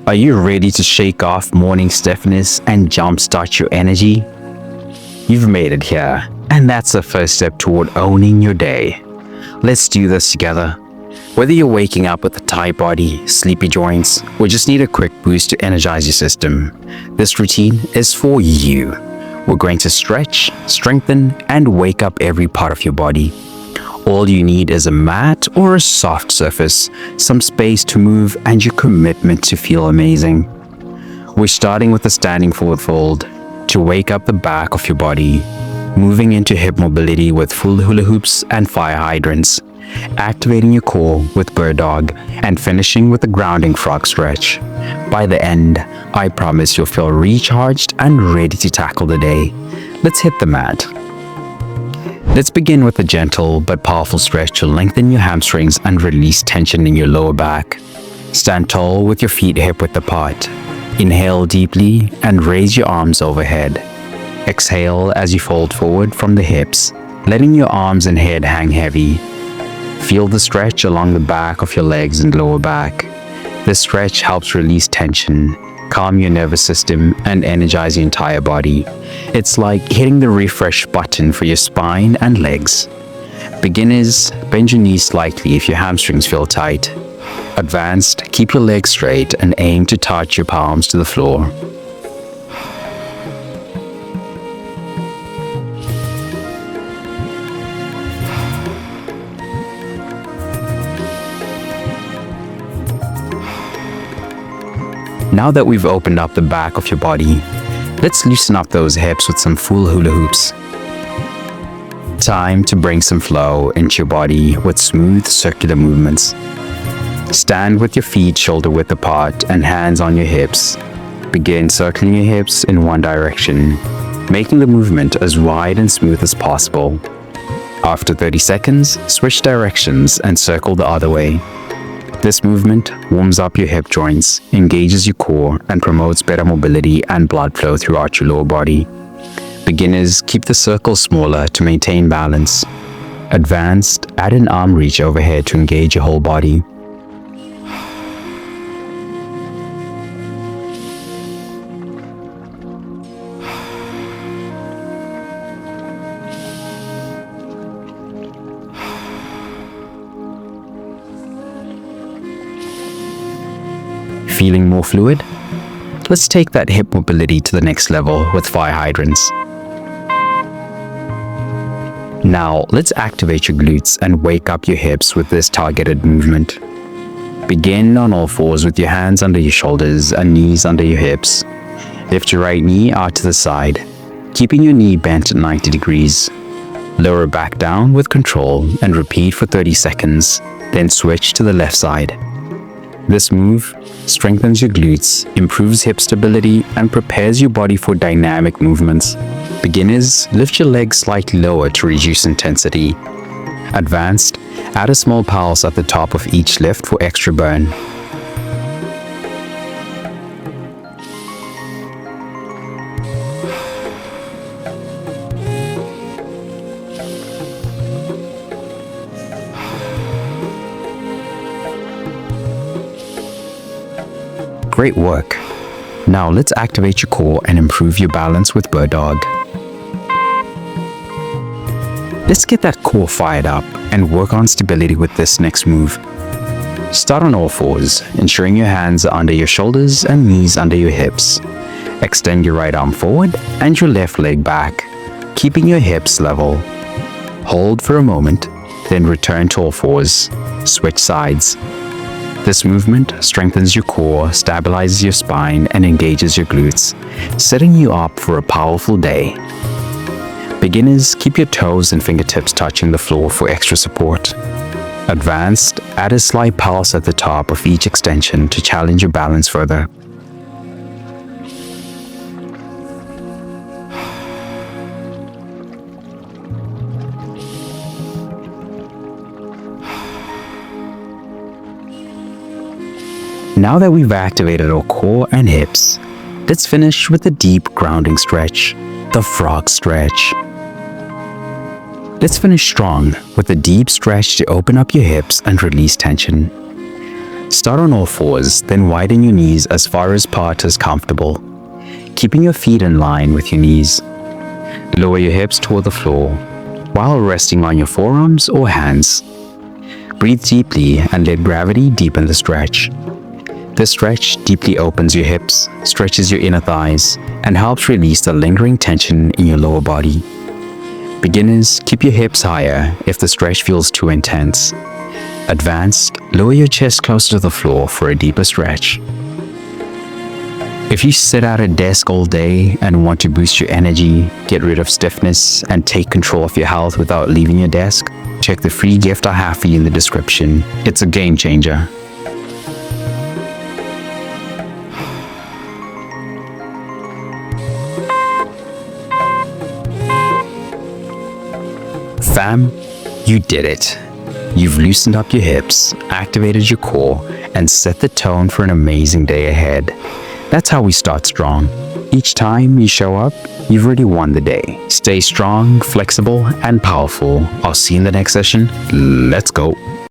Are you ready to shake off morning stiffness and jumpstart your energy? You've made it here, and that's the first step toward owning your day. Let's do this together. Whether you're waking up with a tight body, sleepy joints, or just need a quick boost to energize your system, this routine is for you. We're going to stretch, strengthen, and wake up every part of your body. All you need is a mat or a soft surface, some space to move, and your commitment to feel amazing. We're starting with a standing forward fold to wake up the back of your body, moving into hip mobility with full hula hoops and fire hydrants, activating your core with bird dog, and finishing with a grounding frog stretch. By the end, I promise you'll feel recharged and ready to tackle the day. Let's hit the mat. Let's begin with a gentle but powerful stretch to lengthen your hamstrings and release tension in your lower back. Stand tall with your feet hip-width apart. Inhale deeply and raise your arms overhead. Exhale as you fold forward from the hips, letting your arms and head hang heavy. Feel the stretch along the back of your legs and lower back. This stretch helps release tension, calm your nervous system, and energize your entire body. It's like hitting the refresh button for your spine and legs. Beginners, bend your knees slightly if your hamstrings feel tight. Advanced, keep your legs straight and aim to touch your palms to the floor. Now that we've opened up the back of your body, let's loosen up those hips with some full hula hoops. Time to bring some flow into your body with smooth circular movements. Stand with your feet shoulder width apart and hands on your hips. Begin circling your hips in one direction, making the movement as wide and smooth as possible. After 30 seconds, switch directions and circle the other way. This movement warms up your hip joints, engages your core, and promotes better mobility and blood flow throughout your lower body. Beginners, keep the circle smaller to maintain balance. Advanced, add an arm reach overhead to engage your whole body. Feeling more fluid? Let's take that hip mobility to the next level with fire hydrants. Now, let's activate your glutes and wake up your hips with this targeted movement. Begin on all fours with your hands under your shoulders and knees under your hips. Lift your right knee out to the side, keeping your knee bent at 90 degrees. Lower back down with control and repeat for 30 seconds, then switch to the left side. This move strengthens your glutes, improves hip stability, and prepares your body for dynamic movements. Beginners, lift your legs slightly lower to reduce intensity. Advanced, add a small pulse at the top of each lift for extra burn. Great work. Now let's activate your core and improve your balance with bird dog. Let's get that core fired up and work on stability with this next move. Start on all fours, ensuring your hands are under your shoulders and knees under your hips. Extend your right arm forward and your left leg back, keeping your hips level. Hold for a moment, then return to all fours. Switch sides. This movement strengthens your core, stabilizes your spine, and engages your glutes, setting you up for a powerful day. Beginners, keep your toes and fingertips touching the floor for extra support. Advanced, add a slight pulse at the top of each extension to challenge your balance further. Now that we've activated our core and hips, let's finish with a deep grounding stretch, the frog stretch. Let's finish strong with a deep stretch to open up your hips and release tension. Start on all fours, then widen your knees as far apart as comfortable, keeping your feet in line with your knees. Lower your hips toward the floor while resting on your forearms or hands. Breathe deeply and let gravity deepen the stretch. This stretch deeply opens your hips, stretches your inner thighs, and helps release the lingering tension in your lower body. Beginners, keep your hips higher if the stretch feels too intense. Advanced, lower your chest closer to the floor for a deeper stretch. If you sit at a desk all day and want to boost your energy, get rid of stiffness, and take control of your health without leaving your desk, check the free gift I have for you in the description. It's a game changer. Fam, you did it. You've loosened up your hips, activated your core, and set the tone for an amazing day ahead. That's how we start strong. Each time you show up, you've already won the day. Stay strong, flexible, and powerful. I'll see you in the next session. Let's go.